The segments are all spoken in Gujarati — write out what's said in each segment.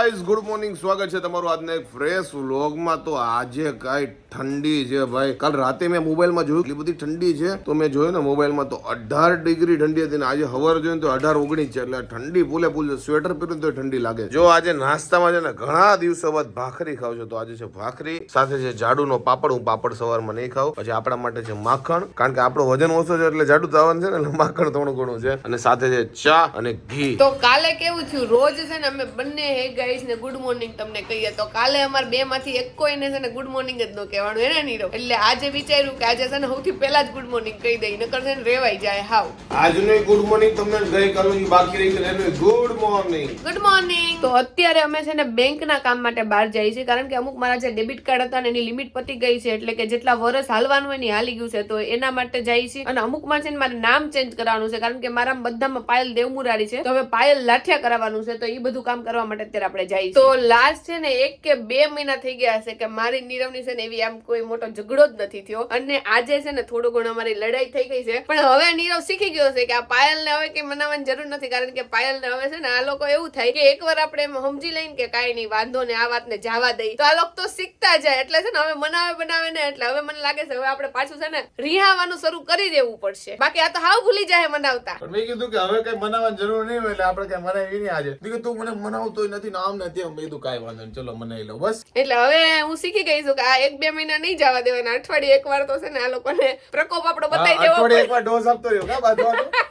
ગાઈઝ ગુડ મોર્નિંગ, સ્વાગત છે તમારું આજના એક ફ્રેશ વ્લોગમાં। તો આજે કઈ ઠંડી છે ભાઈ। કાલ રાતે મેં મોબાઈલમાં જોયું એટલી બધી ઠંડી છે, તો મેં જોયું ને મોબાઈલમાં તો 18 ડિગ્રી ઠંડી હતી ને આજે સવારે જોયું તો 18-19 છે, એટલે ઠંડી ફૂલે ફૂલ છે। સ્વેટર પહેર્યું તો ઠંડી લાગે। જો આજે નાસ્તામાં છે ને ઘણા દિવસો બાદ ભાખરી ખાવ છો, તો આજે છે ભાખરી, સાથે છે જાડુનો પાપડ। હું પાપડ સવારમાં નહીં ખાઉં। પછી આપણા માટે છે માખણ, કારણ કે આપણો વજન ઓછો છે એટલે જાડુ થવાનું છે ને, એટલે માખણ થોડું ઘણું છે, અને સાથે છે ચા અને ઘી। તો કાલે કેવું થયું, રોજ છે ને અમે બંને હે ગાઈસ ને ગુડ મોર્નિંગ તમને કહીએ, તો કાલે અમાર બે માંથી એક કોઈને છે ને ગુડ મોર્નિંગ જ ન કહેવાનું હે ને નીરવ। એટલે આજે વિચાર્યું કે આજે છે ને સૌથી પહેલા જ ગુડ મોર્નિંગ કહી દઈ, નકર છે ને રેવાઈ જાય હાવ। આજનું ગુડ મોર્નિંગ તમને ગઈ કાલનું બાકી રહી ગયું એનું ગુડ મોર્નિંગ। Good morning. તો અત્યારે અમે છે ને બેંકના કામ માટે બહાર જઈએ છીએ, કારણ કે અમુક મારા જે ડેબિટ કાર્ડ હતા ને એની લિમિટ પતી ગઈ છે, એટલે કે જેટલા વર્ષ હાલવાનું હોય ને હાલી ગયું છે, તો એના માટે જઈએ છીએ। અને અમુકમાં છે ને મારે નામ ચેન્જ કરવાનું છે, કારણ કે મારા બધામાં પાયલ દેવમુરારી છે, તો હવે પાયલ લાઠિયા કરાવવાનું છે, તો એ બધું કામ કરવા માટે અત્યારે આપણે જઈએ। તો લાસ્ટ છે ને 1 કે 2 મહિના થઈ ગયા હશે કે મારી નીરવની છે ને એવી આમ કોઈ મોટો ઝઘડો જ નથી થયો, અને આજે છે ને થોડું ઘણું અમારી લડાઈ થઈ ગઈ છે, પણ હવે નીરવ શીખી ગયો છે કે આ પાયલને હવે કઈ મનાવવાની જરૂર નથી, કારણ કે પાયલને હવે છે ને આ લોકો એવું થાય કે એકવાર આપણે એમ સમજી લઈને કે કાંઈ નહીં વાંધો ને આ વાતને જવા દઈ, તો આ લોકો તો શીખતા જાય, એટલે છે ને હવે બનાવે ને, એટલે હવે મને લાગે છે હવે આપણે પાછું છે ને રિહાવાનું શરૂ કરી દેવું પડશે, બાકી આ તો હાવ ભૂલી જાય મનાવતા। પણ મેં કીધું કે હવે કઈ મનાવવાની જરૂર નહીં હોય, એટલે આપણે કઈ મનાવી નહીં આજે। દીકરી તું મને મનાવતોય નથી ને આમ નથી, મેં કીધું કાંઈ વાંધો નહીં, ચલો મનાવી લો બસ। એટલે હવે હું શીખી ગઈ છું કે આ 1-2 મહિના નહીં જવા દેવાના, અઠવાડિયે એકવાર તો છે ને આ લોકોને પ્રકોપ આપણો બતાવી દેવો, અઠવાડિયે એકવાર ડોઝ આપતો રહ્યો કા બાંધવાનો।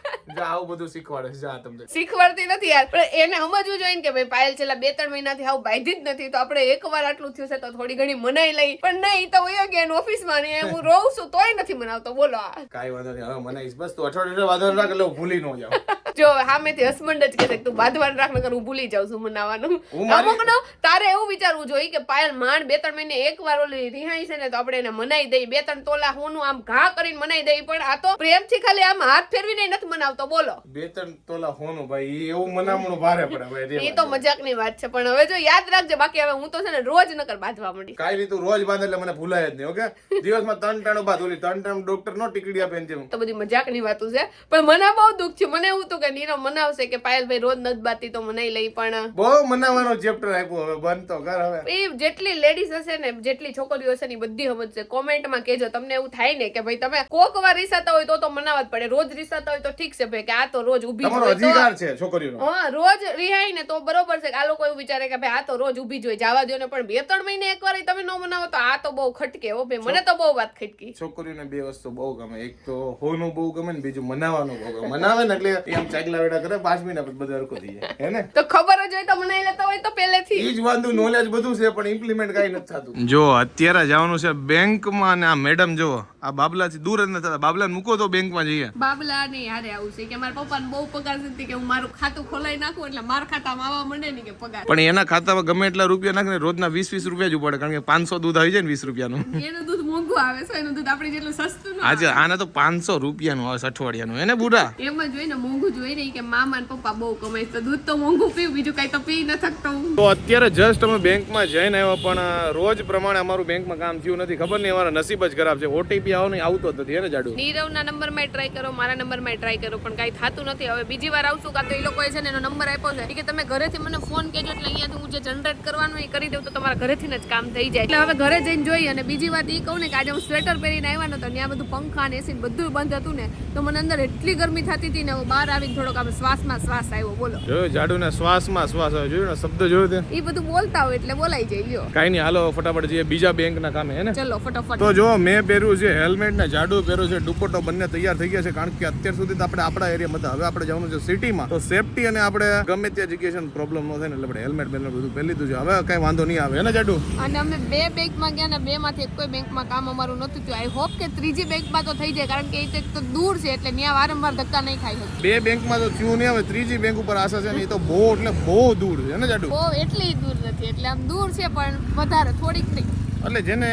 આવું બધું શીખવાડે છે, જા તમને શીખવાડતી નથી યાર, પણ એને સમજવું જોઈએ કે ભાઈ પાયલ છેલ્લા 2-3 મહિનાથી હાવ બાંધી જ નથી, તો આપણે એકવાર આટલું થયું છે તો થોડી ઘણી મનાઈ લઈ, પણ નહીં તો વયો ગયા ઓફિસમાં ને હું રહું છું તોય નથી મનાવતો, બોલો। કાંઈ વાંધો નહીં, હવે મનાઈશ બસ, તું અઠવાડિયે વાંધો રાખ એટલે ભૂલી ન જાવ। જો સામેથી હસબન્ડ જ કહે તું બાંધવાનું રાખ, નકર હું ભૂલી જાઉં છું મનાવવાનું। અમુકનો તારે એવું વિચારવું જોઈએ કે પાયલ માંડ 2-3 મહિને એકવાર ઓલી રિહાઈ છે ને તો આપણે એને મનાઈ દઈ, 2-3 તોલા હોનું આમ ઘા કરીને મનાઈ દઈ, પણ આ તો પ્રેમથી ખાલી આમ હાથ ફેરવીને નથી મનાવતો, બોલો। 2-3 તોલા હોનું ભાઈ એવું મનાવવાનું ભારે પડે ભાઈ, એ તો મજાકની વાત છે, પણ હવે જો યાદ રાખજે, બાકી હવે હું તો છે ને રોજ નકર બાંધવા માંડી। કાઈ નહીં, તું રોજ બાંધે એટલે મને ભૂલાય જ નહીં, ઓકે? દિવસમાં 3 ટાણો બાંધ, ઓલી 3 ટાણો ડોક્ટર નો ટીકડી આપે ને જેમ। તો બધી મજાકની વાતો છે, પણ મને બહુ દુઃખ છે, મને એવું તો કે નીરવ મનાવશે કે પાયલ ભાઈ રોજ નથી બાતી તો મનાઈ લઈ, પણ બહુ મનાવવાનો ચેપ્ટર આપ્યો, હવે બંધ તો કર હવે। એ જેટલી લેડીઝ હશે ને, જેટલી છોકરીઓ હશે ને બધી સમજશે, કોમેન્ટમાં કહેજો તમને એવું થાય ને કે ભાઈ તમે કોક વાર રીસાતા હોય તો મનાવવા જ પડે, રોજ રીસાતા હોય તો ઠીક છે ભાઈ કે આ તો રોજ ઊભી તમારો અધિકાર છે છોકરીનો, હા રોજ રિહાઈ ને તો બરોબર છે, આ લોકો એવું વિચારે કે ભાઈ આ તો રોજ ઊભી જોઈ જવા દો ને, પણ 2-3 મહિને એકવાર તમે ન મનાવો તો આ તો બહુ ખટકે હો ભાઈ, મને તો બહુ વાત ખટકી। છોકરીઓને 2 વસ્તુ બહુ ગમે, એક તો હોનું બહુ ગમે ને બીજું મનાવવાનું બહુ ગમે। મનાવે ને એટલે એમ ચાકલા વેડા કરે, 5 મહિના પછી બધા હરકો થઈ જાય, હે ને? તો ખબર જ હોય તો મનાઈ લેતા હોય તો પહેલેથી ઈ જ વાંધો, નોલેજ બધું છે પણ ઇમ્પ્લિમેન્ટ કાઈ નથી થતું। જો અત્યારે જવાનું છે બેંકમાં, અને આ મેડમ જો આ બાબલાથી દૂર જ નથી થતા, બાબલાને મૂકો તો બેંકમાં જઈએ। બાબલા ને હારે આવું છે કે મારા પપ્પાને બહુ પગાર છે કે હું મારું ખાતું ખોલાઈ નાખું એટલે મારા ખાતામાં આવવા માંડે ને કે પગાર, પણ એના ખાતામાં ગમે એટલા રૂપિયા નાખે રોજના 20-20 રૂપિયા જ પડે, કારણ કે 500 દૂધ આવી જાય ને 20 રૂપિયાનું, એનું દૂધ મોંઘું આવે છે, એનું દૂધ આપણે જેટલું સસ્તું ન આજે આને તો 500 રૂપિયાનું આવે અઠવાડિયાનું, એને બુડા એમ જ હોય ને, મોંઘું જોઈ રહી કે મામા ને પપ્પા બહુ કમાય તો દૂધ તો મોંઘું પીવું, બીજું કઈ તો પી ન શકતો હું। તો અત્યારે જસ્ટ અમે બેંકમાં જઈને આવ્યા, પણ રોજ પ્રમાણે અમારું બેંકમાં કામ થયું નથી, ખબર નહીં અમારા નસીબ જ ખરાબ છે, ઓટીપી આવતો જ નથી, એને જાડુ નીરવના નંબરમાં ટ્રાય કરો, મારા નંબરમાં ટ્રાય કરો, પણ કઈ થતું નથી। હવે બીજી વાર આવશું, કાં તો એ લોકોએ છે ને એનો નંબર આપ્યો છે કે તમે ઘરેથી મને ફોન કહેજો, એટલે અહીંયાથી હું જે જનરેટ કરવાનું એ કરી દઉં તો તમારા ઘરેથી જ કામ થઈ જાય। એટલે હવે ઘરે જઈને જોઈએ, અને બીજી વાત એ કહું ને કે આજે હું સ્વેટર પહેરીને આવ્યા નતો, ત્યાં બધું પંખા ને એસી બધું બંધ હતું ને, તો મને અંદર એટલી ગરમી થતી હતી ને, હું બહાર આવીને થોડોક આમ શ્વાસમાં શ્વાસ આવ્યો, બોલો। જોયું જાડુને શ્વાસમાં શ્વાસ આવે, જોયું ને શબ્દ જોયું તે, એ બધું બોલતા હોય એટલે બોલાઈ જાય, લ્યો કાઈ નહીં, હાલો ફટાફટ જઈએ બીજા બેંકના કામે, હે ને? ચલો ફટાફટ। તો જો મેં પહેર્યું છે હેલ્મેટ ને જાડુ પહેર્યું છે દુપટ્ટો, બંને તૈયાર થઈ ગયા છે, કારણ કે અત્યાર સુધી તો આપણે આપણા એરિયામાં હતા, હવે આપણે જવાનું છે સિટીમાં, તો સેફટી અને આપણે ગમે ત્યાં જગ્યાએ પ્રોબ્લેમ ન થાય ને, એટલે આપણે હેલ્મેટ બધું પહેરી લીધું છે, હવે કઈ વાંધો નહીં આવે, હે ને જાડુ? અને અમે 2 બેંકમાં ગયા ને 2 માંથી કોઈ બેંકમાં કામ અમારું નતું થયું, આઈ હોપ કે ત્રીજી બેંકમાં તો થઈ જાય, કારણ કે એ તો દૂર છે એટલે ત્યાં વારંવાર ધક્કા નહીં ખાઈ શકે। 2 બેંકમાં તો થયું નહીં, હવે ત્રીજી બેંક ઉપર આશા છે ને, એ તો બહુ એટલે બહુ દૂર છે ને જાડુ? બહુ એટલી દૂર નથી, એટલે આમ દૂર છે પણ વધારે થોડીક નહીં। એટલે જેને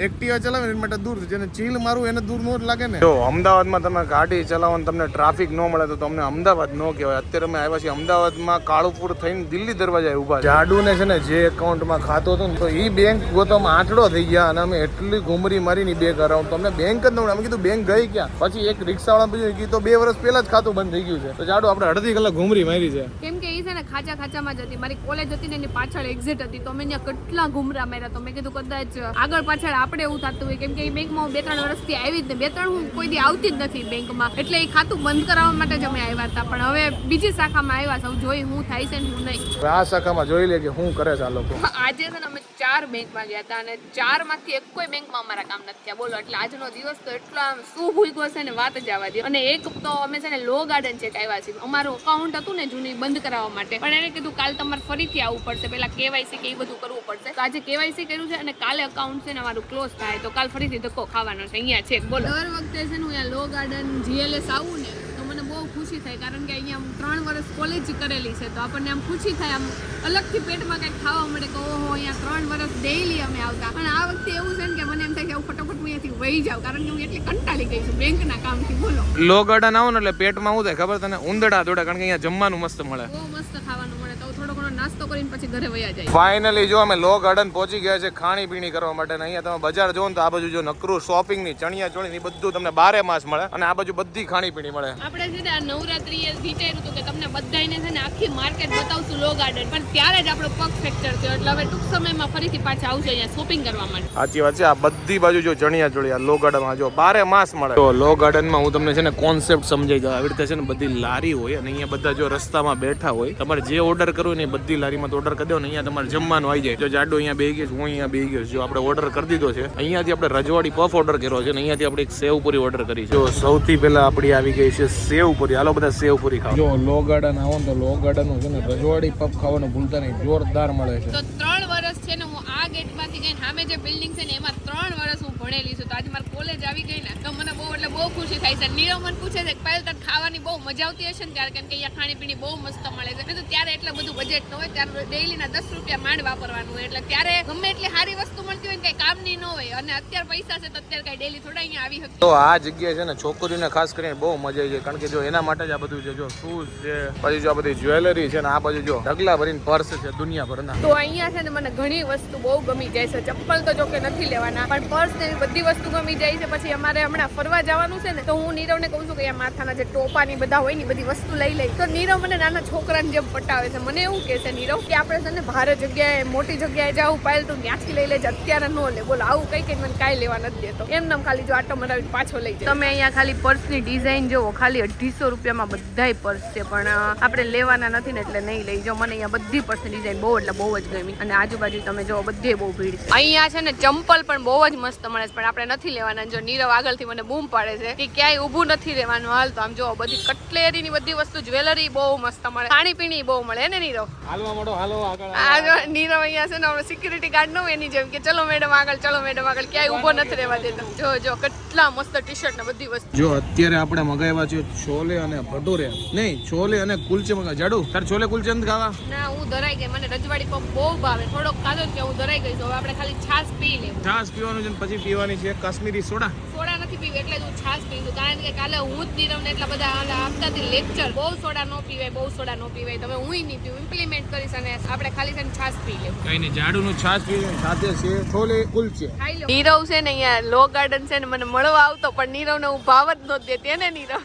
એક્ટિવા ચલાવે એના માટે દૂર છે, જેને ચીલ મારવું એને દૂર ન લાગે ને. જો અમદાવાદમાં તમે ગાડી ચલાવો ને તમને ટ્રાફિક ન મળે તો તમને અમદાવાદ ન કહેવાય. અત્યારે અમે આવ્યા છીએ અમદાવાદમાં કાળુપુર થઈને દિલ્હી દરવાજા ઉભા. જાડુને છે ને જે એકાઉન્ટમાં ખાતું હતું ને તો એ બેંક ગોતવામાં આંટડો થઈ ગયા અને અમે એટલી ઘુમરી મારીને બેંક હરાવું તમને બેંક જ ન મળે. અમે કીધું બેંક ગઈ ક્યાં? પછી એક રિક્ષાવાળા પૂછ્યું કીધું તો 2 વર્ષ પહેલા જ ખાતું બંધ થઈ ગયું છે. તો જાડુ આપણે અડધી કલાક ઘુમરી મારી છે. કેમ કે એ છે ને ખાચામાં જ હતી, મારી કોલેજ હતી ને એની પાછળ એક્ઝિટ હતી, તો મેં ત્યાં કેટલા ઘુમરા માર્યા. તો મેં કીધું કદાચ આગળ પાછળ આપણે એવું થતું હોય, કેમ કે એ બેંકમાં 2-3 વર્ષથી આવી જ ને 2-3 હું કોઈ દી આવતી જ નથી બેંકમાં, એટલે એ ખાતું બંધ કરાવવા માટે જ અમે આવ્યા હતા. પણ હવે બીજી શાખામાં આવ્યા સૌ જોઈ હું થાય છે ને હું નહીં. આ શાખામાં જોઈ લે કે શું કરે છે આ લોકો. આજે છે ને અમે 4 બેંકમાં ગયા હતા અને 4 માંથી એક કોઈ બેંકમાં અમારા કામ નથી થયા. બોલો, એટલે આજનો દિવસ તો એટલો આમ શું ભૂગ્યો છે ને વાત જ આવવા દે. અને એક તો અમે છે ને લો ગાર્ડન ચેક આવ્યા છીએ. અમારું અકાઉન્ટ હતું ને જૂની બંધ કરાવવા માટે, પણ એને કીધું કાલ તમારે ફરીથી આવવું પડશે, પેલા કેવાયસી કે એ બધું કરવું પડશે. તો આજે કેવાયસી કર્યું છે અને કાલે અકાઉન્ટ છે ને અમારું ક્લોઝ થાય, તો કાલ ફરીથી ધક્કો ખાવાનો છે. અહીંયા છે બોલો. દર વખતે છે ને હું અહીંયા લો ગાર્ડન GLS આવું ને તો મને બહુ ખુશી થાય, કારણ કે અહીંયા 3 વર્ષ કોલેજ કરેલી છે તો આપણને આમ ખુશી થાય, આમ અલગથી પેટમાં કંઈક ખાવા મળે કે ઓહો અહીંયા 3 વર્ષ ડેઈલી અમે આવતા. પણ આ વખતે એવું છે ને કે મને એમ થાય કે હું ફટાફટ અહીંયાથી વહી જાઉં, કારણ કે હું એટલી કંટાળી ગઈ છું બેંકના કામથી. બોલો, લો ગાર્ડન આવો ને એટલે પેટમાં શું થાય ખબર તને? ઉંદડા દોડે, કારણ કે અહીંયા જમવાનું મસ્ત મળે, બહુ મસ્ત ખાવાનું મળે. તો થોડો ઘણો નાસ્તો કરીને પછી ઘરે વયા જાય. ફાઇનલી જો અમે લો ગાર્ડન પહોંચી ગયા છે ખાણી પીણી કરવા માટે. અહીંયા તમે બજાર જો ને તો આ બાજુ જો નકરું શોપિંગ ની ચણિયા ચોળી બધું તમને 12 માસ મળે અને આ બાજુ બધી ખાણી પીણી મળે. આપણે છે ને આ નવરાત્રીએ વિચાર્યું હતું કે તમને બધાને છે ને આખી માર્કેટ બતાવશું લો ગાર્ડન, પણ ત્યારે જ આપણો પગ ફ્રેક્ચર થયો. એટલે હવે ટૂંક સમયમાં ફરીથી પાછા આવશે અહીંયા શોપિંગ કરવા માટે. સાચી વાત છે. આ બધી બાજુ જો ચણિયા ચોળી આ લો ગાર્ડનમાં જો 12 માસ મળે. તો લો ગાર્ડનમાં હું તમને છે ને કોન્સેપ્ટ સમજાઈ દઉં. આવી રીતે છે ને બધી લારી હોય અને અહીંયા બધા જો રસ્તામાં બેઠા હોય, તમારે જે ઓર્ડર કરવું ને બધી લારીમાં ઓર્ડર કરી દો ને અહીંયા તમારે જમવાનું આવી જાય. જો જાડુ અહીંયા બેહી ગયો, હું અહીંયા બેહી ગયો. જો આપણે ઓર્ડર કરી દીધો છે, અહીંયાથી આપણે રજવાડી પફ ઓર્ડર કર્યો છે અને અહીંયાથી આપણે એક સેવ પૂરી ઓર્ડર કરી છે. જો સૌથી પહેલા આપણી આવી ગઈ છે સેવ પૂરી. હાલો બધા સેવ પૂરી ખાઓ. જો લો ગાર્ડન આવો તો લો ગાર્ડન નું છે ને રજવાડી પફ ખાવાનું ભૂલતા નહીં, જોરદાર મળે છે. તો 3 વર્ષ છે ને હું આ ગેટમાંથી ગઈને સામે જે બિલ્ડિંગ છે ને એમાં 3 વર્ષ હું ભણેલી છું. તો આજે મારી કોલેજ આવી ગઈ ને તો મને બહુ એટલે બહુ ખુશી થાય છે. નીરવ મને પૂછે છે કે પહેલ તક ખાવાની બહુ મજા આવતી હશે ને ત્યારે, કેમ કે અહીંયા ખાણી પીણી બહુ મસ્ત મળે છે. તો ત્યારે એટલે બધું બજેટ ન હોય, ત્યારે ડેઈલી ના 10 રૂપિયા માંડ વાપરવાનું હોય, એટલે ત્યારે ગમે એટલી સારી વસ્તુ મળતી હોય ને કઈ કામની ન હોય. અને અત્યારે પૈસા છે તો અત્યારે કઈ ડેઈલી થોડા અહીંયા આવી શકે. તો આ જગ્યાએ છે ને છોકરીઓને ખાસ કરીને બહુ મજા આવી જાય, કારણ કે જો એના માટે જ આ બધું છે. જો શૂઝ છે, પછી જો આ બધી જ્વેલરી છે ને આ બાજુ જો ઢગલા ભરીને પર્સ છે દુનિયાભરના. તો અહીંયા છે ને મને ઘણી વસ્તુ બહુ ગમી જાય છે. ચપ્પલ તો જો કે નથી લેવાના, પણ પર્સ ને બધી વસ્તુ ગમી જાય છે. પછી અમારે હમણાં ફરવા જવાનું છે ને તો હું નીરવને કહું છું કે અહીંયા માથાના જે ટોપાની બધા હોય ને બધી વસ્તુ લઈ લઈ. તો નીરવ મને નાના છોકરાને જેમ પટાવે છે. મને એવું કહે છે નીરવ કે આપણે છે ને ભારે જગ્યાએ મોટી જગ્યાએ જાવ પાયલ તું ત્યાંથી લઈ લેજે, અત્યારે ન લે. બોલો, આવું કઈ કઈ મને કાંઈ લેવા નથી દેતો. એમ ખાલી જો આટો મરાવીને પાછો લઈ જાય. તમે અહીંયા ખાલી પર્સની ડિઝાઇન જોવો, ખાલી 250 રૂપિયામાં બધાય પર્સ છે, પણ આપણે લેવાના નથી ને એટલે નહીં લઈ જાઓ. મને અહીંયા બધી પર્સની ડિઝાઇન બહુ એટલે બહુ જ ગમી. અને આજુબાજુ તમે જો બધે બહુ ભીડ છે. અહીંયા છે ને ચંપલ પણ બહુ જ મસ્ત મળે છે, પણ આપણે નથી લેવાના. જો નીરવ આગળથી મને બૂમ પાડે છે કે ક્યાંય ઊભું નથી રહેવાનું. હાલ તો આમ જો બધી કટલેરીની બધી વસ્તુ, જ્વેલરી બહુ મસ્ત મળે, ખાણી પીણી બહુ મળે ને નીરવ. હાલવા માંડો, હાલો આગળ. આ જો નીરવ અહીંયા છે ને સિક્યુરિટી ગાર્ડ નો એની જેમ કે ચલો મેડમ આગળ, ચલો મેડમ આગળ, ક્યાંય ઊભો નથી રહેવા દેતો. જો જો કેટલા મસ્ત ટી શર્ટ ને બધી વસ્તુ. જો અત્યારે આપણે મગાવ્યા છે છોલે અને ભટુરે, નહીં છોલે અને કુલચે મગા. જાડુ તાર છોલે કુલચે નથી ખાવા? ના, હું ધરાઈ ગઈ. મને રજવાડી પફ બહુ ભાવે. થોડોક ખાધો કે હું ધરાઈ ગઈ. તો હવે આપણે ખાલી છાશ પી લેવું. છાશ પીવાનું છે ને પછી પીવાની છે કાશ્મીરી સોડા. સોડા નથી પીવી એટલે હું છાશ પીવું, કારણ કે કાલે હું જ નીરવને એટલા બધા આપતા હતી લેક્ચર, બહુ સોડા નો પીવાય, બહુ સોડા નો પીવાય. તમે હું નહીં પીવું, ઇમ્પ્લિમેન્ટ કરીશ અને આપણે ખાલી છે ને છાશ પી લેવું. કઈ નહીં, જાડુનું છાશ પીવું સાથે છે છોલે કુલચે. નીરવ છે ને અહીંયા લો ગાર્ડન છે ને મને મળવા આવતો, પણ નીરવને હું ભાવ જ નહોતી દેતી ને નીરવ.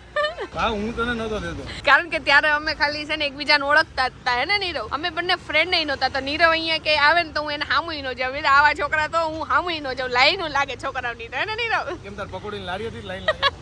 હા, હું તને નતો દેતો, કારણ કે ત્યારે અમે ખાલી છે ને એકબીજાને ઓળખતા હતા હે ને નીરવ. અમે બંને ફ્રેન્ડ નહીં નહોતા. તો નીરવ અહીંયા કે આવે ને તો હું એને હામુઈ નો જાઉં. આવા છોકરા તો હું હામુઈ નો જાઉં, લાઈન લાગે છોકરાઓની તો હે ને નીરવ. કેમ તાર પકોડીની લારી હતી લાઈન લાગે?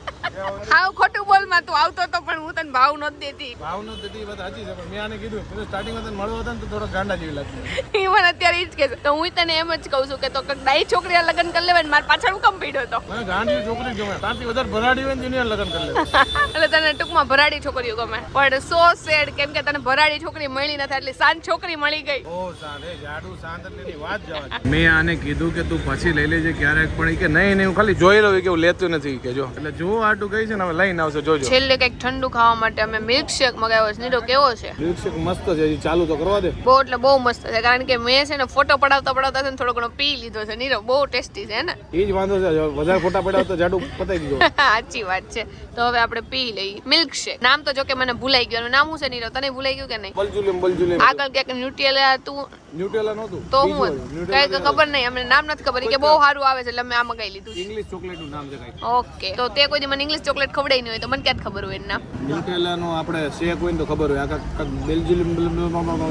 હાવ ખોટું બોલ માં તું આવતો તો, પણ હું તને ભાવ નહોતી દેતી. ભાવ ન દેતી વાત સાચી છે, પણ મેં આને કીધું કે સ્ટાર્ટિંગમાં તને મળવો હતો ને તો થોડો ગાંડા જેવી લાગતી. એ મને અત્યારે ઈ જ કે તો હું તને એમ જ કહું છું કે તો ડાઈ છોકરી લગ્ન કરી લેવાય. મારા પાછળ હું કમ પીડ્યો હતો? મને ગાંડી છોકરી ગમે, તારથી વધારે ભરાડી હોય ને જેની લગ્ન કરી લે. એટલે તને ટૂંકમાં ભરાડી છોકરીઓ ગમે. પણ સો સેડ, કેમ કે તને ભરાડી છોકરી મળી નથી, એટલે શાંત છોકરી મળી ગઈ. ઓ શાંત, હે જાડુ શાંત એટલે એની વાત જવા. મેં આને કીધું કે તું પછી લઈ લેજે ક્યારેક, પણ કે નહીં હું ખાલી જોઈ લઉં કે હું લેતું નથી કે જો. એટલે જો આટું જાડુ ગઈ છે ને હવે લઈને આવશે જોજો. છેલ્લે કંઈક ઠંડુ ખાવા માટે અમે મિલ્ક શેક મગાવ્યો છે. નીરો કેવો છે? મિલ્કશેક મસ્ત છે, હજી ચાલુ તો કરવા દે. બહુ એટલે બહુ મસ્ત છે, કારણ કે મેં છે ને ફોટો પડાવતા છે ને થોડો ઘણો પી લીધો છે. નીરો બહુ ટેસ્ટી છે ને. એ જ વાંધો છે, વધારે ફોટા પડ્યા તો જાડુ પતાઈ દીધો. સાચી વાત છે. તો હવે આપણે પી લઈએ મિલ્ક શેક. નામ તો જો કે મને ભૂલાઈ ગયું. એનું નામ શું છે નીરો? તને ભૂલાઈ ગયું કે નહીં? બલજુલેમ આગળ ક્યાંક ન્યુટ્રેલા હતું ન્યુટેલા નહોતું તો હું કઈ ખબર નહીં, અમને નામ નથી ખબર. કે બહુ સારું આવે છે એટલે મેં આ મગાવી લીધું. ઇંગ્લિશ ચોકલેટ નું નામ છે કઈ. ઓકે, તો તે કોઈ દી મને ઇંગ્લિશ ચોકલેટ ખવડાવી નહીં હોય તો મને ક્યાં ખબર હોય એનું નામ? ન્યુટેલા નું આપણે શેક હોય ને તો ખબર હોય. આ બેલ્જિયમ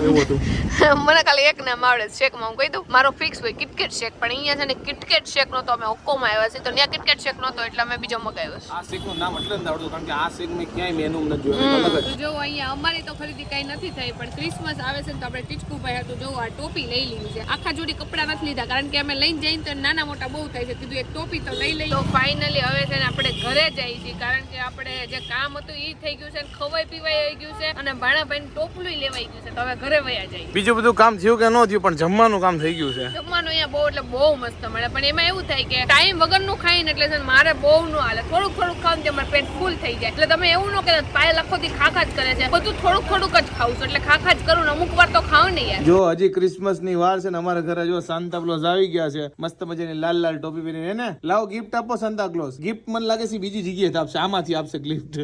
એવું હતું. મને ખાલી એક નામ આવડે છે શેકમાં. હું કહી દઉં મારો ફિક્સ હોય કિટકેટ શેક, પણ અહીંયા છે ને કિટકેટ શેક નતો. અમે ઓક્કોમાં આવ્યા છે તો ત્યાં કિટકેટ શેક નતો એટલે અમે બીજો મગાવ્યો છે. આ શેક નું નામ એટલે જ આવડતું કારણ કે આ શેક મેં ક્યાંય મેનુ નથી જોયું. તો જો અહીંયા અમારી તો ખરીદી કઈ નથી થઈ, પણ ક્રિસમસ આવે છે ને તો આપણે ટીચકુભાઈ હતું જો આ ટોપી લઈ લીધી છે. આખા જોડી કપડા નથી લીધા કારણ કે અમે લઈને જઈને તો નાના મોટા બહુ થાય છે. કીધું એક ટોપી તો લઈ લઈ. તો ફાઇનલી હવે છે ને આપણે ઘરે જઈએ છીએ કારણ કે આપણે જે કામ હતું એ થઈ ગયું છે, ખવાઈ પીવાઈ આવી ગયું છે અને ભાણાભાઈ ટોપલું લેવાઈ ગયું છે. તો હવે ઘરે વયા જઈએ. બીજું બધું કામ થયું કે ન થયું પણ જમવાનું કામ થઈ ગયું છે. જમવાનું અહીંયા બહુ એટલે બહુ મસ્ત મળે, પણ એમાં એવું થાય કે ટાઈમ વગરનું ખાઈને એટલે છે ને મારે બહુ નું હાલે. થોડુંક થોડુંક ખાવ ને મારું પેટ ફૂલ થઈ જાય. એટલે તમે એવું ન કે પાય લખોથી ખાખા જ કરે છે, બધું થોડુંક થોડુંક જ ખાવું છું એટલે ખાખા જ કરું ને અમુક વાર તો ખાવ નહીં યાર. જો હજી ક્રિસમસ ની વાર છે ને અમારા ઘરે જો સાન્તા ક્લોઝ આવી ગયા છે મસ્ત મજાની લાલ લાલ ટોપી પહેરીને. એને લાવો ગિફ્ટ આપો સાન્તા ક્લોઝ. ગિફ્ટ મને લાગે છે બીજી જગ્યાએ આપશે, આમાંથી આપશે ગિફ્ટ.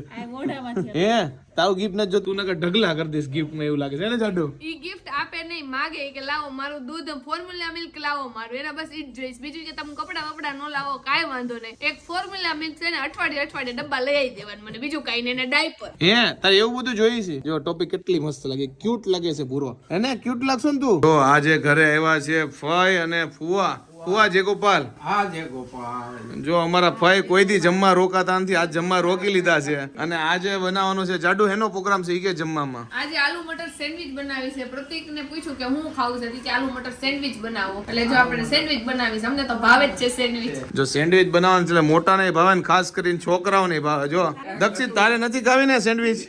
હે તારું ગિફ્ટ નથી જો તું નકર ઢગલા કરી દઈશ ગિફ્ટ માં એવું લાગે છે ને જાડુ. ઈ ગિફ્ટ આપે નહીં, માગે કે લાવો મારું દૂધ ફોર્મ્યુલા મિલ્ક લાવો મારું. એના બસ ઈ જ જોઈશ, બીજું કે તમે કપડા વપડા ન લાવો કાંઈ વાંધો નહીં. એક ફોર્મ્યુલા મિલ્ક છે ને અઠવાડિયે ડબ્બા લઈ આવી દેવાનું મને, બીજું કાંઈ નહીં. એને ડાયપર. હે તારે એવું બધું જોઈ છે? જો ટોપી કેટલી મસ્ત લાગે, ક્યુટ લાગે છે પૂરો. એને ક્યુટ લાગશો ને તું. જો આજે ઘરે આવ્યા છે ફઈ અને ફુવા. ફુવા જે ગોપાલ. હા જય ગોપાલ. જો અમારા ફઈ કોઈ દી જમવા રોકાતા નથી, આજ જમવા રોકી લીધા છે. અને આજે બનાવવાનો છે જાડુ હેનો પ્રોગ્રામ છે ઈ કે જમવામાં. આજે આલુ મટર સેન્ડવિચ બનાવી છે. પ્રતિક ને પૂછ્યું કે હું ખાવું છે, કે આલુ મટર સેન્ડવિચ બનાવો. એટલે જો આપણે સેન્ડવિચ બનાવી છે, અમને તો ભાવે જ છે સેન્ડવિચ. જો સેન્ડવિચ બનાવવાનું છે એટલે મોટા ને ભાવે ને ખાસ કરીને છોકરાઓ ને ભાવે. જો દક્ષિત તારે નથી ખાવી ને સેન્ડવિચ?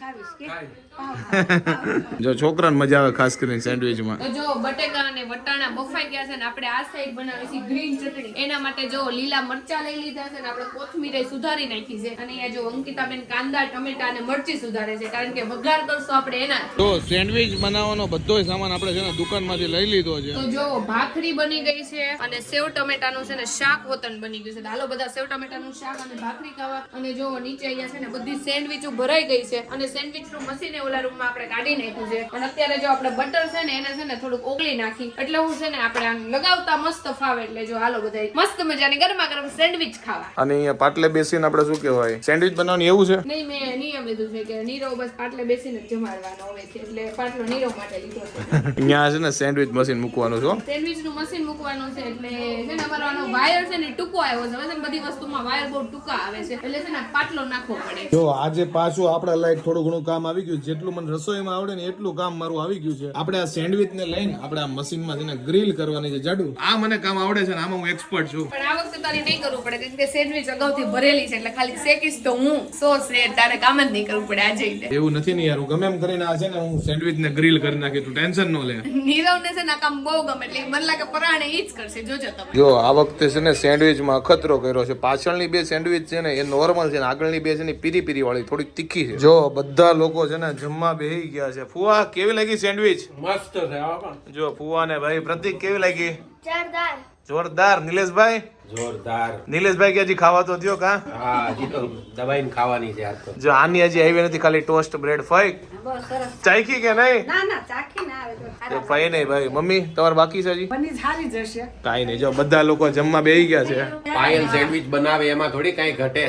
જો છોકરાને મજા આવે ખાસ કરીને સેન્ડવિચમાં. તો જો બટેકા અને વટાણા બફાઈ ગયા છે ને આપણે આ સાઈડ બનાવી છે ગ્રીન ચટણી. એના માટે જો લીલા મરચા લઈ લીધા છે ને આપણે કોથમીર સુધારી નાખી છે. અને અહીંયા જો અંકિતાબેન કાંદા ટમેટા અને મરચી સુધારે છે કારણ કે વઘાર કરશું આપણે એના. તો સેન્ડવિચ બનાવવાનો બધો સામાન આપણે છે ને દુકાનમાંથી લઈ લીધો છે. તો જો ભાખરી બની ગઈ છે અને સેવ ટમેટાનું છે ને શાક વતન બની ગયું છે. હાલો બધા સેવ ટમેટાનું શાક અને ભાખરી ખાવા. અને જો નીચે અહીંયા છે ને બધી સેન્ડવિચો ભરાઈ ગઈ છે અને સેન્ડવિચ નું મશીન ઓલા રૂમમાં આપણે કાઢી નાખ્યું છે. અને અત્યારે જો આપણે બટર છે ને એને છે ને થોડુંક ઓગળી નાખી એટલે હું છે ને આપણે આને લગાવતા મસ્ત ફાવે. એટલે જો હાલો બધા મસ્ત મજાની ગરમા ગરમ સેન્ડવિચ ખાવા. અને અહીંયા પાટલે બેસીને આપણે શું કહેવાય સેન્ડવિચ બનાવવાની એવું છે નહીં, મેં નિયમ લીધું છે કે નીરો બસ પાટલે બેસીને જ જમાડવાનો હોય છે એટલે પાટલો નીરો માટે લીધો છે. અહીંયા છે ને સેન્ડવિચ મશીન મૂકવાનું છે. સેન્ડવિચ નું મશીન મૂકવાનું છે એટલે છે ને અમારો આનો વાયર છે ને ટૂંકો આવ્યો છે. હવે બધી વસ્તુમાં વાયર બહુ ટૂંકા આવે છે એટલે છે ને પાટલો નાખવો પડે. જો આજે પાછું આપણા લાયક થોડું ઘણું કામ આવી ગયું. જેટલું મને રસોઈમાં આવડે ને એટલું કામ મારું આવી ગયું છે. આપણે આ સેન્ડવિચ ને લઈને આપણે આ મશીનમાં છે ને ગ્રીલ કરવાની છે. જાડુ આ મને કામ આવડે છે ને આમાં હું એક્સપર્ટ છું. પણ આ વખતે તારે નહીં કરવું પડે કારણ કે સેન્ડવિચ અગાઉથી ભરેલી છે એટલે ખાલી શેકીશ તો હું સોસ રે તારે કામ જ નહીં કરવું પડે આજે. એવું નથી ને યાર, હું ગમે એમ કરીને આ છે ને હું સેન્ડવિચ ને ગ્રીલ કરી નાખી, તું ટેન્શન ન લે. નીરવને છે ને આ કામ બહુ ગમે એટલે મને લાગે પરાણે ઈ જ કરશે. જોજો તમે. જો આ વખતે છે ને સેન્ડવિચમાં અખતરો કર્યો છે. પાછળની બે સેન્ડવિચ છે ને એ નોર્મલ છે ને આગળની બે છે ને પીરી પીરી વાળી થોડીક તીખી છે. જો બધા લોકો છે ને જમવા બેહી ગયા છે. ફુવા કેવી લાગી સેન્ડવિચ? મસ્ત છે હા. જો ફુવા ને ભાઈ પ્રતિક કેવી લાગી? જોરદાર. જોરદાર. નિલેશભાઈ? જોરદાર. નિલેશભાઈ કે હજી ખાવા તો દ્યો કા? હા હજી તો દબાઈને ખાવાની છે આજ તો. જો આની હજી આવી નથી, ખાલી ટોસ્ટ બ્રેડ ફાઈક બસ સરસ. ચાખી કે નહીં? ના ના ચાખી ના આવે તો જો ફાઈ નહીં ભાઈ. મમ્મી તમારે બાકી છે હજી? બની સારી જશે. કાઈ નહીં. જો બધા લોકો જમવા બેહી ગયા છે. પાયલ સેન્ડવિચ બનાવે એમાં થોડી કઈ ઘટે.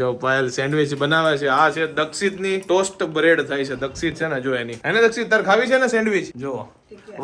જો પાયલ સેન્ડવિચ બનાવે છે. આ છે દક્ષિત ની ટોસ્ટ બ્રેડ થાય છે. દક્ષિત છે ને જો એની એને દક્ષિત તાર ખાવી છે ને સેન્ડવિચ? જો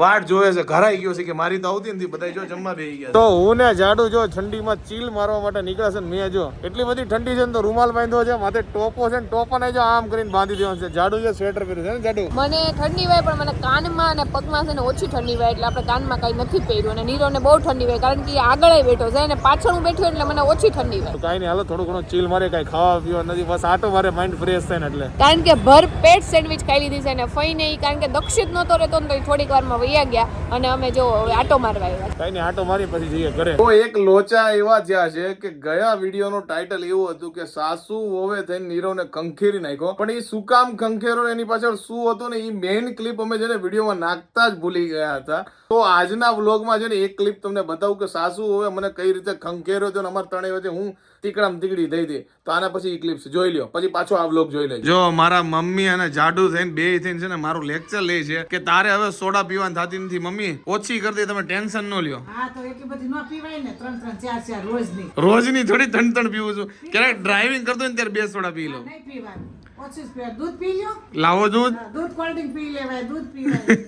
વાટ જોવે છે, ઘરાઈ ગયો છે કે મારી તો આવતી નથી. બધા જો જમવા બેહી ગયા. તો હું ને જાડુ જો ઠંડીમાં ચીલ મારવા માટે નીકળ્યા છે. મેં જો એટલી બધી ઠંડી છે ને તો રૂમાલ બાંધ્યો છે, માથે ટોપો છે ને ટોપાને જો આમ કરીને બાંધી દેવાનો છે. જાડુ જે સ્વેટર પહેર્યું છે ને જાડુ. મને ઠંડી વાય પણ મને કાનમાં અને પગમાં છે ને ઓછી ઠંડી વાય એટલે આપણે કાનમાં કઈ નથી પહેર્યું. અને નીરોને બહુ ઠંડી વાય કારણ કે આગળ બેઠો છે અને પાછળ હું બેઠ્યો એટલે મને ઓછી ઠંડી વાય. તો કાઈ નહીં, હાલો થોડું ઘણું ચીલ મારે, કઈ ખાવા પીવા નથી, બસ આટો મારે માઇન્ડ ફ્રેશ થાય ને એટલે. કારણ કે ભર પેટ સેન્ડવિચ ખાઈ લીધી છે અને ફઈને ઈ કારણ કે દક્ષિત નતો રહેતો ને તો ઈ થોડીક વાર સવારમાં વૈયા ગયા અને અમે જો હવે આટો મારવા આવ્યા. કઈ નહીં, આટો મારી પછી જઈએ ઘરે. તો એક લોચા એવા થયા છે કે ગયા વિડીયોનું ટાઇટલ એવું હતું કે સાસુ વોવે થઈને નીરવને ખંખેરી નાખ્યો, પણ એ શું કામ ખંખેરો એની પાછળ શું હતું ને એ મેઇન ક્લિપ અમે છે ને વિડીયોમાં નાખતા જ ભૂલી ગયા હતા. તો આજના વ્લોગમાં છે ને એક ક્લિપ તમને બતાવું કે સાસુ વોવે મને કઈ રીતે ખંખેર્યો હતો ને અમારા ત્રણેય વચ્ચે હું તીકડામ તીકડી થઈ હતી. તો આના પછી એ ક્લિપ્સ જોઈ લ્યો, પછી પાછો આ વ્લોગ જોઈ લેજો. જો મારા મમ્મી અને જાડુ થઈને બે થઈને છે ને મારું લેક્ચર લે છે કે તારે હવે સોડા પીવાની થતી નથી મમ્મી, ઓછી કરી દે, તમે ટેન્શન ન લ્યો. હા તો એટલી બધી ન પીવાય ને 3-4 રોજની રોજની થોડી ત્રણ પીવું છું, ક્યારેક ડ્રાઇવિંગ કરતો હોય ને ત્યારે 2 સોડા પી લઉં. નહીં પીવાનું, ઓછું જ પીવાય. દૂધ પી લ્યો, લાવો દૂધ. દૂધ કોલ્ડ ડ્રિંક પી લેવાય, દૂધ પીવાય.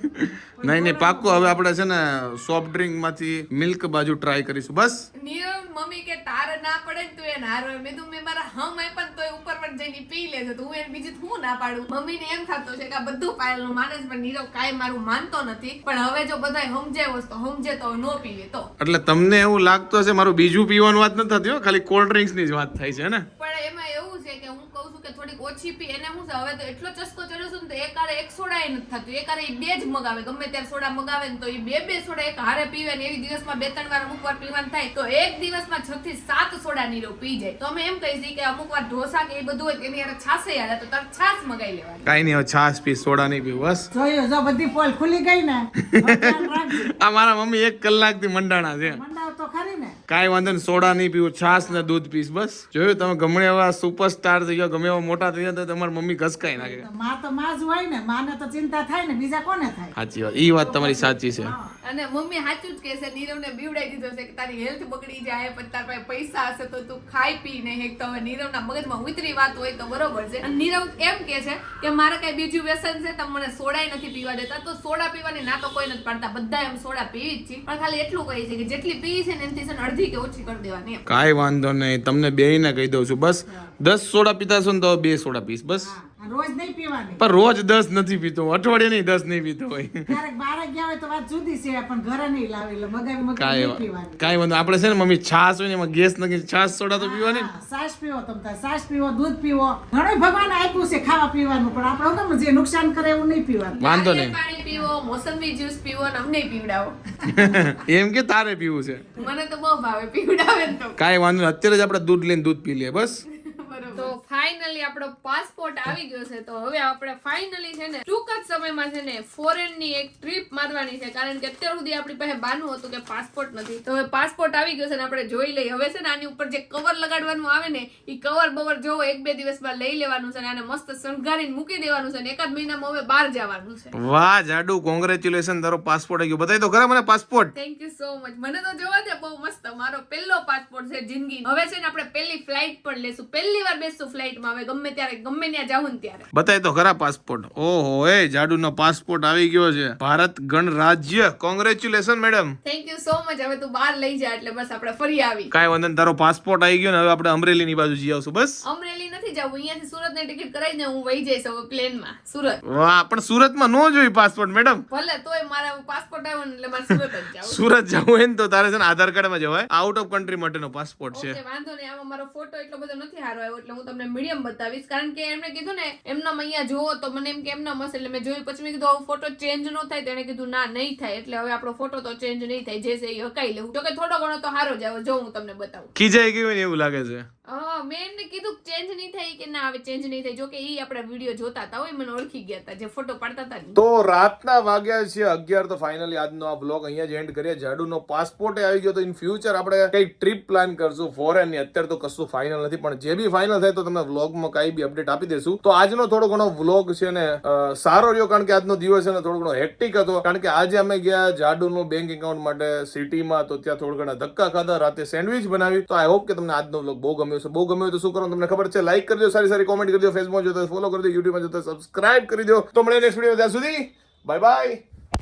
નહીં પાક્કું હવે આપણે છે ને સોફ્ટ ડ્રિંક માંથી મિલ્ક બાજુ ટ્રાય કરીશું બસ. નીરવ મમ્મી કે તારે ના પડે ને તું એને હારો. મેં તો મેં મારા હમ આપ્યા ને તોય ઉપર પર જઈને પી લેજો તો હું એને બીજું હું ના પાડું. મમ્મીને એમ થતું છે કે આ બધું પાયલનું માને છે, પણ નીરવ કાંઈ મારું માનતો નથી. પણ હવે જો બધાય સમજે વસ્તુ સમજે તો નો પીવે તો. એટલે તમને એવું લાગતું હશે મારું બીજું પીવાનું વાત નથી થતી હો, ખાલી કોલ્ડ ડ્રિંક્સ ની જ વાત થાય છે ને. પણ એમાં એવું છે કે હું કહું છું કે થોડીક ઓછી પી. એને શું છે હવે તો એટલો ચસ્કો ચડ્યો છે ને તો એક હારે એક સોડા નથી થતું, એક હારે 2 જ મગાવે. ગમે ત્યારે સોડા મગાવે ને તો એ 2 સોડા એક હારે પીવે ને એવી દિવસમાં 2-3 વાર અમુક વાર પીવાનું થાય તો એક દિવસમાં 6 થી 7 સોડા નીરવ પી જાય. તો અમે એમ કહી છીએ કે અમુક વાર ઢોસા કે એ બધું હોય તેની હારે છાશે યાર તો તાર છાશ મગાઈ લેવાની. કાઈ નહીં, હવે છાશ પી, સોડા નહીં પીવું બસ. જોયું જો બધી પોલ ખુલી ગઈ ને, હવે ધ્યાન રાખજે. આ મારા મમ્મી 1 કલાકથી મંડાણા છે. મંડાવ તો ખરી ને. કાંઈ વાંધો નહીં, સોડા નહીં પીવું, છાશ ને દૂધ પીસ બસ. જોયું તમે ગમે એવા સુપરસ્ટાર થઈ ગયા, ગમે એવા મોટા થઈ ગયા તો તમારી મમ્મી ઘસકાઈ નાખે. માં તો માં જ હોય ને, માને તો ચિંતા થાય ને, બીજા કોને થાય? સાચી વાત, ઈ વાત તમારી સાચી છે. અને મમ્મી સાચું જ કહે છે, નીરવને બીવડાઈ દીધો છે કે તારી હેલ્થ બગડી જાય પછી તાર પાસે પૈસા હશે તો તું ખાઈ પી નહીં. એક તો હવે નીરવના મગજમાં ઉતરી વાત હોય તો બરોબર છે. અને નીરવ એમ કે છે કે મારે કઈ બીજું વ્યસન છે, તમે મને સોડાય નથી પીવા દેતા. તો સોડા પીવાની ના તો કોઈ નથી પાડતા, બધા એમ સોડા પીવી જ છે, પણ ખાલી એટલું કહી છે કે જેટલી પી છે ને એનાથી છે ને અડધી કે ઓછી કરી દેવાની એમ. કાંઈ વાંધો નહીં, તમને બેયને કહી દઉં છું બસ. 10 સોડા પીતા છો ને તો 2 સોડા પીસ બસ. હા, રોજ નહીં પીવાની. પણ રોજ 10 નથી પીતો, અઠવાડિયે નહીં 10 નહીં પીતો હોય. ક્યારેક બહાર ગયા હોય તો વાત જુદી છે, પણ ઘરે નહીં લાવે એટલે મગાવી નહીં પીવાની. કાંઈ વાંધો, આપણે છે ને મમ્મી છાશ હોય ને એમાં ગેસ નાખી છાશ સોડા તો પીવાની. હા, છાશ પીવો તમ તાર, છાશ પીવો, દૂધ પીવો. ઘણું ભગવાને આપ્યું છે ખાવા પીવાનું, પણ આપણે કેમ જે નુકસાન કરે એવું નહીં પીવાનું. વાંધો નારિયેળ નહીં. પાણી પીવો, મોસંબી જ્યુસ પીવો ને અમને પીવડાવો. એમ કે તારે પીવું છે, મને તો બહુ ભાવે, પીવડાવે ને તો. કાંઈ વાંધો નહીં, અત્યારે જ આપણે દૂધ લઈને દૂધ પી લઈએ બસ. તો ફાઇનલી આપણો પાસપોર્ટ આવી ગયો છે. તો હવે આપણે ફાઇનલી છે ને ટૂંક જ સમયમાં છે ને ફોરેન ની એક ટ્રીપ મારવાની છે, કારણ કે અત્યાર સુધી આપણી પાસે બાનું હતું કે પાસપોર્ટ નથી. તો હવે પાસપોર્ટ આવી ગયો છે ને આપણે જોઈ લઈએ. હવે છે ને આની ઉપર જે કવર લગાડવાનું આવે ને એ કવર બવર જોવો 1-2 દિવસમાં લઈ લેવાનું છે અને આને મસ્ત શણગારીને મૂકી દેવાનું છે ને એકાદ મહિનામાં હવે બહાર જવાનું છે. વાહ જાડુ, કોંગ્રેચ્યુલેશન, તારો પાસપોર્ટ આવી ગયો. બતાવી તો ખરા મને passport. Thank you so much. મને તો જોવા દે, બહુ મસ્ત મારો પહેલો પાસપોર્ટ છે જિંદગી. હવે છે ને આપણે પહેલી ફ્લાઇટ પણ લેશું, પહેલી વાર બેસશું ફ્લાઇટમાં. હવે ગમે ત્યારે ગમે ત્યાં જાવું ને ત્યારે. બતાવી તો ખરા પાસપોર્ટ. ઓહો, એ જાડુનો પાસપોર્ટ આવી ગયો છે, ભારત ગણરાજ્ય. Congratulation madam. Thank you so much. હવે તું બહાર લઈ જા એટલે બસ આપણે ફરી આવી. કાંઈ વાંધો નહીં, તારો પાસપોર્ટ આવી ગયો ને હવે આપણે અમરેલીની બાજુ જઈ આવશું બસ. અમરેલી નથી જવું, અહીંયાથી સુરત ની ટિકિટ કરાવી દે, હું વહી જઈશ હવે પ્લેનમાં સુરત. વાહ, પણ સુરતમાં નો જોઈ પાસપોર્ટ મેડમ. ભલે તોય મારા પાસપોર્ટ આવ્યો ને એટલે મારે સુરત જ જાવું. સુરત જવું હોય ને તો તારે છે ને આધાર કાર્ડમાં જવાય. આઉટ ઓફ કન્ટ્રી માટેનો પાસપોર્ટ છે. ઓકે, વાંધો નહીં. આમાં મારો ફોટો એટલો બધો નથી સારો આવ્યો એટલે હું તમને મીડિયમ બતાવીશ, કારણ કે એમણે કીધું ને એમનામ અહીંયા જોવો તો મને એમ કે એમનામ હશે એટલે મેં જોયું. પછી મેં કીધું આવો ફોટો ચેન્જ ન થાય, તો એને કીધું ના નહીં થાય, એટલે હવે આપણો ફોટો તો ચેન્જ નહીં થાય, જે છે એ હકાઈ લેવું. તો કે થોડો ઘણો તો સારો જ આવ્યો, જો હું તમને બતાવું. ખીજાઈ ગયું ને એવું લાગે છે. મેં એમને કીધું ચેન્જ નહીં થાય કે ના હવે ચેન્જ નહીં થાય. જો કે ઈ આપણા વિડીયો જોતા હતા હોય, મને ઓળખી ગયા હતા જે ફોટો પાડતા હતા ને. તો રાતના વાગ્યા છે 11. તો ફાઇનલી આજનો આ બ્લોગ અહીંયા જ એન્ડ કરીએ. જાડુનો પાસપોર્ટ આવી ગયો, તો ઇન ફ્યુચર આપણે કઈ ટ્રીપ પ્લાન કરશું ફોરેન ની. અત્યારે તો કશું ફાઇનલ નથી, પણ જે બી ફાઇનલ થાય તો તમને વ્લોગમાં કઈ બી અપડેટ આપી દેશું. તો આજનો થોડો ઘણો વ્લોગ છે ને સારો રહ્યો, કારણ કે આજનો દિવસ છે ને થોડો ઘણો હેક્ટિક હતો, કારણ કે આજે અમે ગયા જાડુનું બેંક એકાઉન્ટ માટે સિટીમાં, તો ત્યાં થોડા ઘણા ધક્કા ખાધા, રાતે સેન્ડવિચ બનાવી. તો આઈ હોપ કે તમને આજનો વ્લોગ બહુ ગમ્યો છે. બહુ ગમ્યો તો શું કરો તમને ખબર છે, લાઈક કરજો, સારી સારી કોમેન્ટ કરજો, ફેસબુક જોતા ફોલો કરજો, યુટ્યુબમાં જોતા સબસ્ક્રાઇબ કરી દો. તો મળીએ નેક્સ્ટ વિડીયો, ત્યાં સુધી બાય બાય.